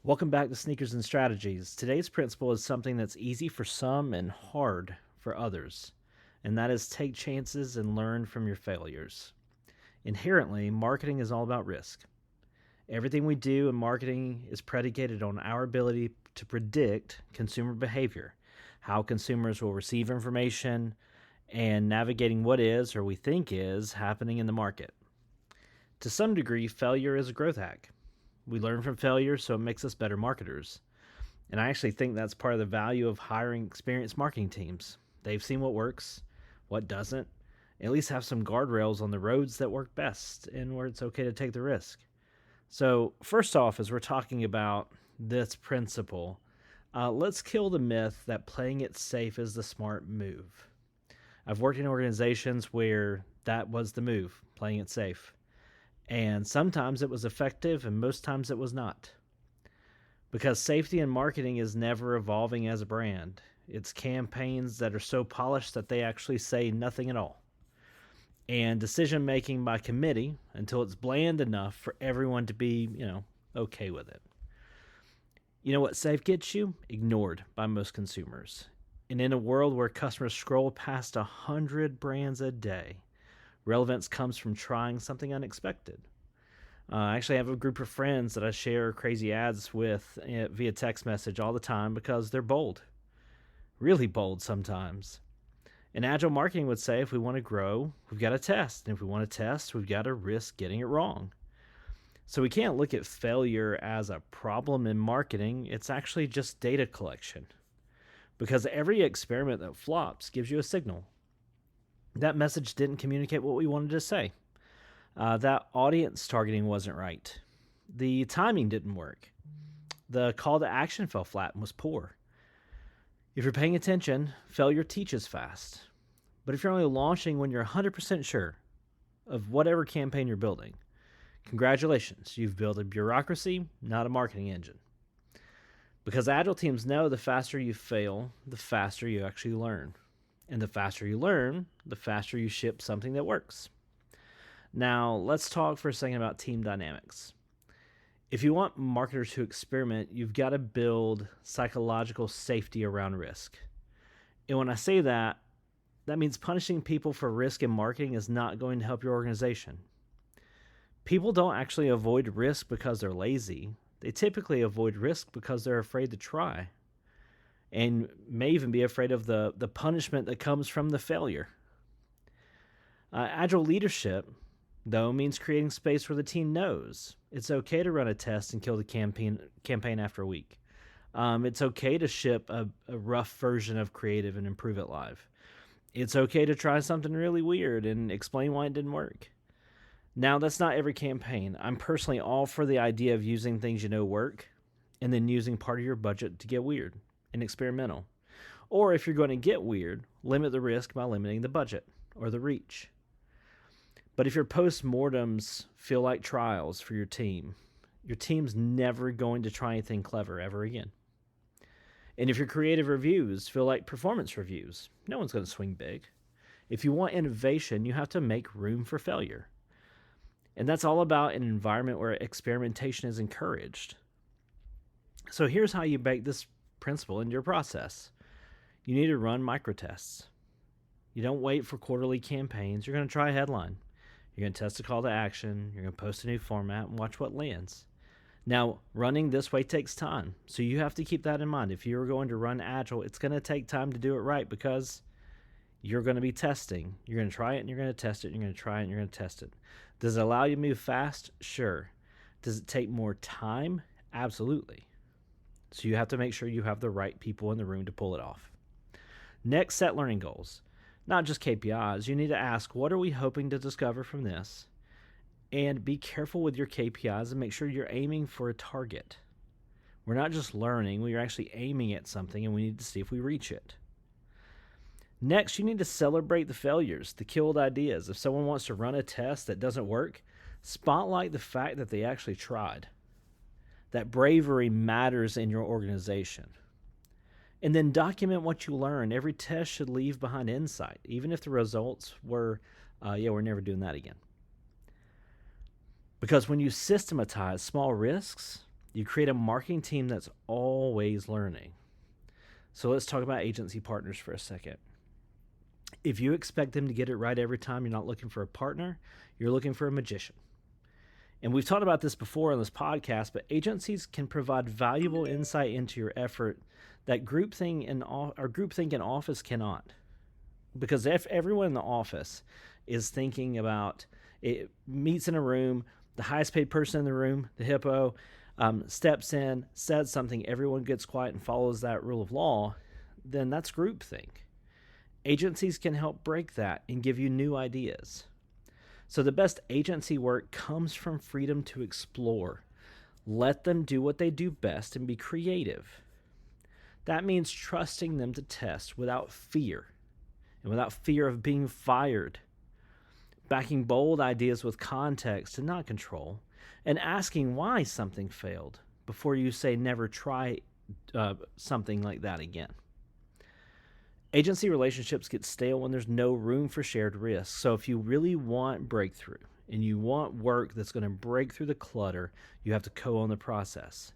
Welcome back to Sneakers and Strategies. Today's principle is something that's easy for some and hard for others, and that is take chances and learn from your failures. Inherently, marketing is all about risk. Everything we do in marketing is predicated on our ability to predict consumer behavior, how consumers will receive information, and navigating what is, or we think is, happening in the market. To some degree, failure is a growth hack. We learn from failure, so it makes us better marketers. And I actually think that's part of the value of hiring experienced marketing teams. They've seen what works, what doesn't, at least have some guardrails on the roads that work best and where it's okay to take the risk. So, first off, as we're talking about this principle, let's kill the myth that playing it safe is the smart move. I've worked in organizations where that was the move, playing it safe. And sometimes it was effective, and most times it was not. Because safety in marketing is never evolving as a brand. It's campaigns that are so polished that they actually say nothing at all. And decision making by committee until it's bland enough for everyone to be, okay with it. You know what safe gets you? Ignored by most consumers. And in a world where customers scroll past 100 brands a day, relevance comes from trying something unexpected. I actually have a group of friends that I share crazy ads with via text message all the time because they're bold, really bold sometimes. And Agile marketing would say if we want to grow, we've got to test. And if we want to test, we've got to risk getting it wrong. So we can't look at failure as a problem in marketing. It's actually just data collection. Because every experiment that flops gives you a signal. That message didn't communicate what we wanted to say. That audience targeting wasn't right. The timing didn't work. The call to action fell flat and was poor. If you're paying attention, failure teaches fast. But if you're only launching when you're 100% sure of whatever campaign you're building, congratulations, you've built a bureaucracy, not a marketing engine. Because Agile teams know the faster you fail, the faster you actually learn. And the faster you learn, the faster you ship something that works. Now, let's talk for a second about team dynamics. If you want marketers to experiment, you've got to build psychological safety around risk. And when I say that, that means punishing people for risk in marketing is not going to help your organization. People don't actually avoid risk because they're lazy. They typically avoid risk because they're afraid to try, and may even be afraid of the punishment that comes from the failure. Agile leadership, though, means creating space where the team knows it's okay to run a test and kill the campaign after a week. It's okay to ship a rough version of creative and improve it live. It's okay to try something really weird and explain why it didn't work. Now, that's not every campaign. I'm personally all for the idea of using things you know work and then using part of your budget to get weird and experimental. Or if you're going to get weird, limit the risk by limiting the budget or the reach. But if your post-mortems feel like trials for your team's never going to try anything clever ever again. And if your creative reviews feel like performance reviews, no one's going to swing big. If you want innovation, you have to make room for failure. And that's all about an environment where experimentation is encouraged. So here's how you bake this principle into your process. You need to run microtests. You don't wait for quarterly campaigns. You're going to try a headline. You're going to test a call to action. You're going to post a new format and watch what lands. Now, running this way takes time, so you have to keep that in mind. If you're going to run Agile, it's going to take time to do it right because you're going to be testing. You're going to try it and you're going to test it and you're going to try it and you're going to test it. Does it allow you to move fast? Sure. Does it take more time? Absolutely. So you have to make sure you have the right people in the room to pull it off. Next, set learning goals. Not just KPIs. You need to ask, what are we hoping to discover from this? And be careful with your KPIs and make sure you're aiming for a target. We're not just learning, we're actually aiming at something and we need to see if we reach it. Next, you need to celebrate the failures, the killed ideas. If someone wants to run a test that doesn't work, spotlight the fact that they actually tried. That bravery matters in your organization. And then document what you learn. Every test should leave behind insight, even if the results were, we're never doing that again. Because when you systematize small risks, You create a marketing team that's always learning. So let's talk about agency partners for a second. If you expect them to get it right every time, you're not looking for a partner, you're looking for a magician. And we've talked about this before on this podcast, but agencies can provide valuable insight into your effort that groupthink in office cannot. Because if everyone in the office is thinking about it, meets in a room, the highest paid person in the room, the hippo, steps in, says something, everyone gets quiet and follows that rule of law, then that's groupthink. Agencies can help break that and give you new ideas. So the best agency work comes from freedom to explore. Let them do what they do best and be creative. That means trusting them to test without fear and without fear of being fired. Backing bold ideas with context and not control, and asking why something failed before you say never try something like that again. Agency relationships get stale when there's no room for shared risk. So if you really want breakthrough and you want work that's going to break through the clutter, you have to co-own the process.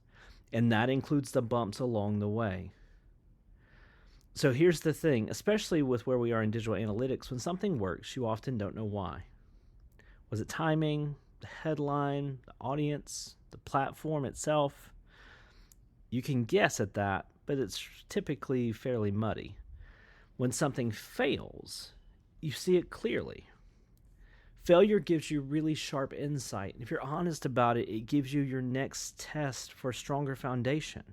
And that includes the bumps along the way. So here's the thing, especially with where we are in digital analytics, when something works, you often don't know why. Was it timing, the headline, the audience, the platform itself? You can guess at that, but it's typically fairly muddy. When something fails, you see it clearly. Failure gives you really sharp insight. And if you're honest about it, it gives you your next test for a stronger foundation.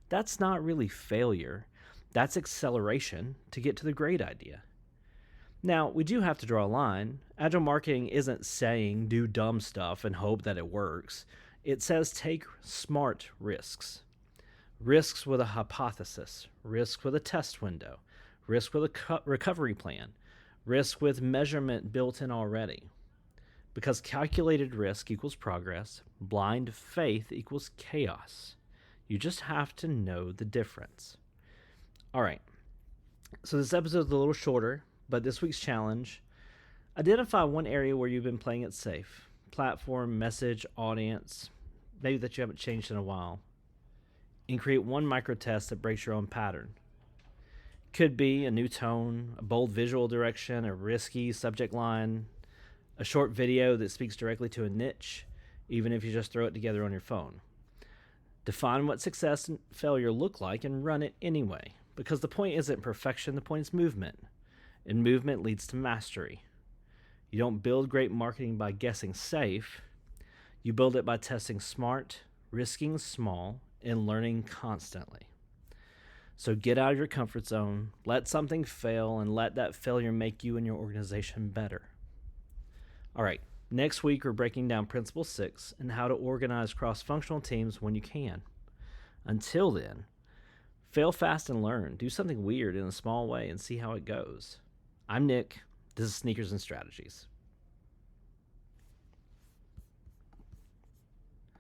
That's not really failure. That's acceleration to get to the great idea. Now, we do have to draw a line. Agile marketing isn't saying do dumb stuff and hope that it works. It says take smart risks. Risks with a hypothesis. Risks with a test window. Risk with a recovery plan, risk with measurement built in already. Because calculated risk equals progress, blind faith equals chaos. You just have to know the difference. All right, so this episode is a little shorter, but this week's challenge, identify one area where you've been playing it safe. Platform, message, audience, maybe that you haven't changed in a while. And create one micro test that breaks your own pattern. Could be a new tone, a bold visual direction, a risky subject line, a short video that speaks directly to a niche, even if you just throw it together on your phone. Define what success and failure look like and run it anyway, because the point isn't perfection, the point is movement, and movement leads to mastery. You don't build great marketing by guessing safe. You build it by testing smart, risking small, and learning constantly. So get out of your comfort zone, let something fail, and let that failure make you and your organization better. All right, next week we're breaking down Principle 6 and how to organize cross-functional teams when you can. Until then, fail fast and learn. Do something weird in a small way and see how it goes. I'm Nick. This is Sneakers and Strategies.